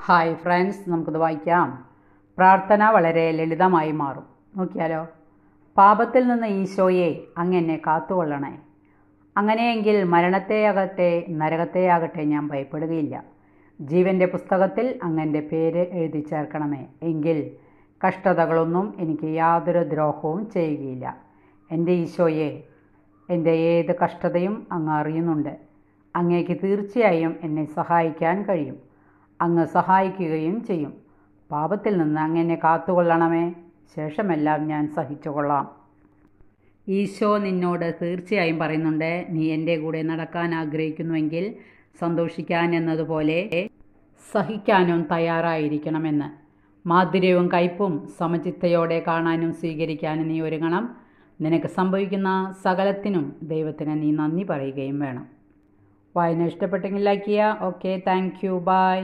Hi friends, നമുക്കിത് വായിക്കാം. പ്രാർത്ഥന വളരെ ലളിതമായി മാറും. നോക്കിയാലോ. പാപത്തിൽ നിന്ന് ഈശോയെ അങ്ങ് എന്നെ കാത്തുകൊള്ളണേ. അങ്ങനെയെങ്കിൽ മരണത്തെയാകട്ടെ നരകത്തെയാകട്ടെ ഞാൻ ഭയപ്പെടുകയില്ല. ജീവൻ്റെ പുസ്തകത്തിൽ അങ്ങൻ്റെ പേര് എഴുതി ചേർക്കണമേ. എങ്കിൽ കഷ്ടതകളൊന്നും എനിക്ക് യാതൊരു ദ്രോഹവും ചെയ്യുകയില്ല. എൻ്റെ ഈശോയെ, എൻ്റെ ഏത് കഷ്ടതയും അങ്ങ് അറിയുന്നുണ്ട്. അങ്ങേക്ക് തീർച്ചയായും എന്നെ സഹായിക്കാൻ കഴിയും. അങ്ങ് സഹായിക്കുകയും ചെയ്യും. പാപത്തിൽ നിന്ന് അങ്ങെന്നെ കാത്തുകൊള്ളണമേ. ശേഷമെല്ലാം ഞാൻ സഹിച്ചുകൊള്ളാം. ഈശോ നിന്നോട് തീർച്ചയായും പറയുന്നുണ്ട്, നീ എൻ്റെ കൂടെ നടക്കാൻ ആഗ്രഹിക്കുന്നുവെങ്കിൽ സന്തോഷിക്കാൻ എന്നതുപോലെ സഹിക്കാനും തയ്യാറായിരിക്കണമെന്ന്. മാധുര്യവും കയ്പും സമചിത്തയോടെ കാണാനും സ്വീകരിക്കാനും നീ ഒരുങ്ങണം. നിനക്ക് സംഭവിക്കുന്ന സകലത്തിനും ദൈവത്തിന് നീ നന്ദി പറയുകയും വേണം. വായന ഇഷ്ടപ്പെട്ടെങ്കിൽ ലൈക്ക് ചെയ്യുക. Okay, thank you, by.